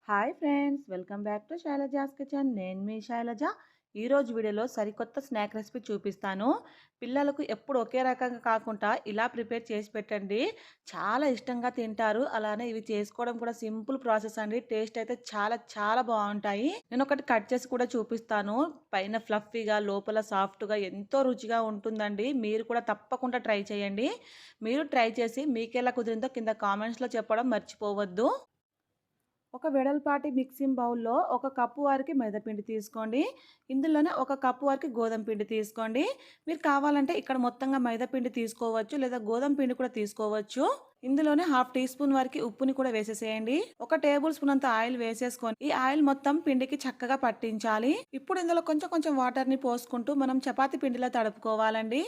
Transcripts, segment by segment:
Hi friends, welcome back to Shailaja's kitchen. నేను మీ శైలజ. ఈరోజు వీడియోలో సరికొత్త స్నాక్ రెసిపీ చూపిస్తాను. పిల్లలకు ఎప్పుడు ఒకే రకంగా కాకుండా ఇలా ప్రిపేర్ చేసి పెట్టండి. చాలా ఇష్టంగా తింటారు. అలానే ఇవి చేసుకోవడం కూడా సింపుల్ ప్రాసెస్ అండి. టేస్ట్ అయితే చాలా చాలా బాగుంటాయి. నేను ఒకటి కట్ చేసి కూడా చూపిస్తాను. పైన ఫ్లఫీగా లోపల సాఫ్ట్గా ఎంతో రుచిగా ఉంటుందండి. మీరు కూడా తప్పకుండా ట్రై చేయండి. మీరు ట్రై చేసి మీకు ఎలా కుదిరిందో కింద కామెంట్స్లో చెప్పడం మర్చిపోవద్దు. ఒక వెడల్పాటి మిక్సింగ్ బౌల్లో ఒక కప్పు వరకు మైదాపిండి తీసుకోండి. ఇందులోనే ఒక కప్పు వరకు గోధుమ పిండి తీసుకోండి. మీరు కావాలంటే ఇక్కడ మొత్తంగా మైదాపిండి తీసుకోవచ్చు, లేదా గోధుమ పిండి కూడా తీసుకోవచ్చు. ఇందులోనే హాఫ్ టీ స్పూన్ వరకు ఉప్పుని కూడా వేసేసేయండి. ఒక టేబుల్ స్పూన్ అంత ఆయిల్ వేసేసుకొని ఈ ఆయిల్ మొత్తం పిండికి చక్కగా పట్టించాలి. ఇప్పుడు ఇందులో కొంచెం కొంచెం వాటర్ని పోసుకుంటూ మనం చపాతీ పిండిలా తడుపుకోవాలండి.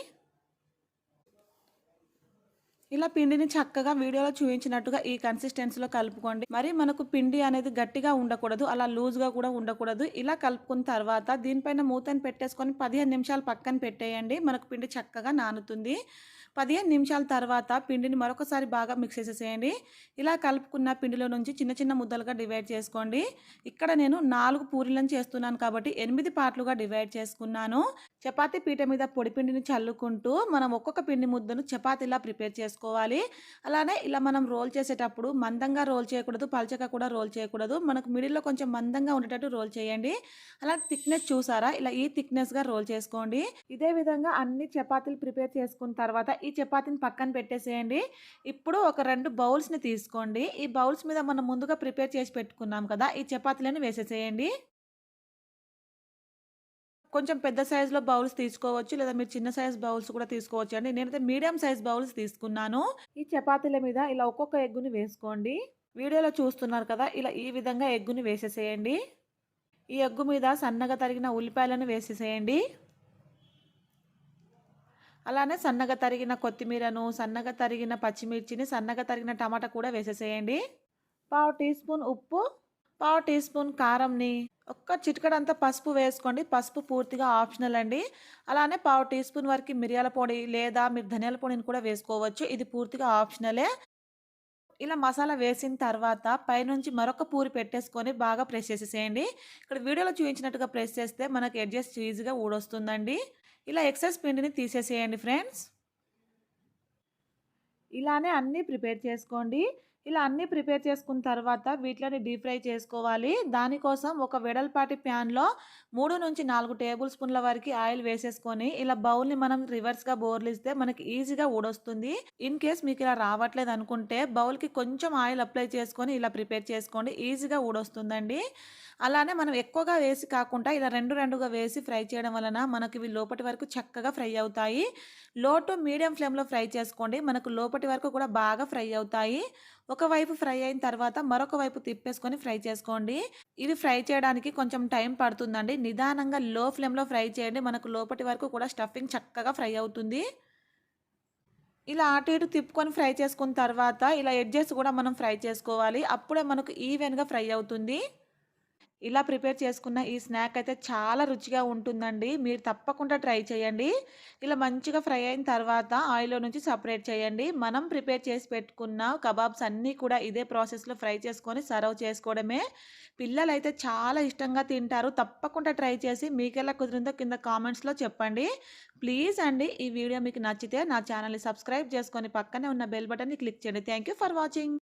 ఇలా పిండిని చక్కగా వీడియోలో చూపించినట్టుగా ఈ కన్సిస్టెన్సీలో కలుపుకోండి. మరి మనకు పిండి అనేది గట్టిగా ఉండకూడదు, అలా లూజ్గా కూడా ఉండకూడదు. ఇలా కలుపుకున్న తర్వాత దీనిపైన మూతని పెట్టేసుకొని 15 నిమిషాలు పక్కన పెట్టేయండి. మనకు పిండి చక్కగా నానుతుంది. 15 నిమిషాల తర్వాత పిండిని మరొకసారి బాగా మిక్స్ చేసేసేయండి. ఇలా కలుపుకున్న పిండిలో నుంచి చిన్న చిన్న ముద్దలుగా డివైడ్ చేసుకోండి. ఇక్కడ నేను 4 పూరీలను చేస్తున్నాను కాబట్టి 8 పార్ట్లుగా డివైడ్ చేసుకున్నాను. చపాతీ పీట మీద పొడి పిండిని చల్లుకుంటూ మనం ఒక్కొక్క పిండి ముద్దను చపాతీలా ప్రిపేర్ చేసుకోవాలి. అలానే ఇలా మనం రోల్ చేసేటప్పుడు మందంగా రోల్ చేయకూడదు, పల్చగా కూడా రోల్ చేయకూడదు. మనకు మిడిల్లో కొంచెం మందంగా ఉండేటట్టు రోల్ చేయండి. అలా థిక్నెస్ చూసారా, ఇలా ఈ థిక్నెస్గా రోల్ చేసుకోండి. ఇదే విధంగా అన్ని చపాతీలు ప్రిపేర్ చేసుకున్న తర్వాత ఈ చపాతీని పక్కన పెట్టేసేయండి. ఇప్పుడు ఒక 2 బౌల్స్ని తీసుకోండి. ఈ బౌల్స్ మీద మనం ముందుగా ప్రిపేర్ చేసి పెట్టుకున్నాం కదా, ఈ చపాతీలను వేసేసేయండి. కొంచెం పెద్ద సైజులో బౌల్స్ తీసుకోవచ్చు, లేదా మీరు చిన్న సైజ్ బౌల్స్ కూడా తీసుకోవచ్చు అండి. నేనైతే మీడియం సైజ్ బౌల్స్ తీసుకున్నాను. ఈ చపాతీల మీద ఇలా ఒక్కొక్క ఎగ్గుని వేసుకోండి. వీడియోలో చూస్తున్నారు కదా, ఇలా ఈ విధంగా ఎగ్గుని వేసేసేయండి. ఈ ఎగ్గు మీద సన్నగా తరిగిన ఉల్లిపాయలను వేసేసేయండి. అలానే సన్నగా తరిగిన కొత్తిమీరను, సన్నగా తరిగిన పచ్చిమిర్చిని, సన్నగా తరిగిన టమాటా కూడా వేసేసేయండి. పావు టీ స్పూన్ ఉప్పు, పావు టీ స్పూన్ కారంని, ఒక్క చిటికెడంతా పసుపు వేసుకోండి. పసుపు పూర్తిగా ఆప్షనల్ అండి. అలానే పావు టీ స్పూన్ వరకు మిరియాల పొడి, లేదా మీరు ధనియాల పొడిని కూడా వేసుకోవచ్చు. ఇది పూర్తిగా ఆప్షనలే. ఇలా మసాలా వేసిన తర్వాత పైనుంచి మరొక పూరి పెట్టేసుకొని బాగా ప్రెస్ చేసేసేయండి. ఇక్కడ వీడియోలో చూపించినట్టుగా ప్రెస్ చేస్తే మనకి ఎడ్జెస్ ఈజీగా ఊడొస్తుందండి. ఇలా ఎక్సెస్ పిండిని తీసేసేయండి ఫ్రెండ్స్. ఇలానే అన్నీ ప్రిపేర్ చేసుకోండి. ఇలా అన్నీ ప్రిపేర్ చేసుకున్న తర్వాత వీటిని డీప్ ఫ్రై చేసుకోవాలి. దానికోసం ఒక వెడల్పాటి ప్యాన్లో 3-4 టేబుల్ స్పూన్ల వరకు ఆయిల్ వేసేసుకొని ఇలా బౌల్ని మనం రివర్స్గా బోర్లిస్తే మనకి ఈజీగా ఊడొస్తుంది. ఇన్ కేస్ మీకు ఇలా రావట్లేదు అనుకుంటే బౌల్కి కొంచెం ఆయిల్ అప్లై చేసుకొని ఇలా ప్రిపేర్ చేసుకోండి. ఈజీగా ఊడొస్తుందండి. అలానే మనం ఎక్కువగా వేసి కాకుండా ఇలా రెండుగా వేసి ఫ్రై చేయడం వలన మనకి ఇవి లోపటి వరకు చక్కగా ఫ్రై అవుతాయి. లో టు మీడియం ఫ్లేమ్లో ఫ్రై చేసుకోండి. మనకు లోపటి వరకు కూడా బాగా ఫ్రై అవుతాయి. ఒకవైపు ఫ్రై అయిన తర్వాత మరొక వైపు తిప్పేసుకొని ఫ్రై చేసుకోండి. ఇవి ఫ్రై చేయడానికి కొంచెం టైం పడుతుందండి. నిదానంగా లో ఫ్లేమ్లో ఫ్రై చేయండి. మనకు లోపటి వరకు కూడా స్టఫింగ్ చక్కగా ఫ్రై అవుతుంది. ఇలా అటు ఇటు తిప్పుకొని ఫ్రై చేసుకున్న తర్వాత ఇలా ఎడ్జెస్ కూడా మనం ఫ్రై చేసుకోవాలి. అప్పుడే మనకు ఈవెన్గా ఫ్రై అవుతుంది. ఇలా ప్రిపేర్ చేసుకున్న ఈ స్నాక్ అయితే చాలా రుచిగా ఉంటుందండి. మీరు తప్పకుండా ట్రై చేయండి. ఇలా మంచిగా ఫ్రై అయిన తర్వాత ఆయిల్‌లో నుంచి సెపరేట్ చేయండి. మనం ప్రిపేర్ చేసి పెట్టుకున్న కబాబ్స్ అన్నీ కూడా ఇదే ప్రాసెస్‌లో ఫ్రై చేసుకొని సర్వ్ చేసుకోవడమే. పిల్లలైతే చాలా ఇష్టంగా తింటారు. తప్పకుండా ట్రై చేసి మీకెలా కుదిరిందో కింద కామెంట్స్‌లో చెప్పండి. ప్లీజ్ అండి, ఈ వీడియో మీకు నచ్చితే నా ఛానల్‌ని సబ్స్క్రైబ్ చేసుకొని పక్కనే ఉన్న బెల్ బటన్‌ని క్లిక్ చేయండి. Thank you for watching.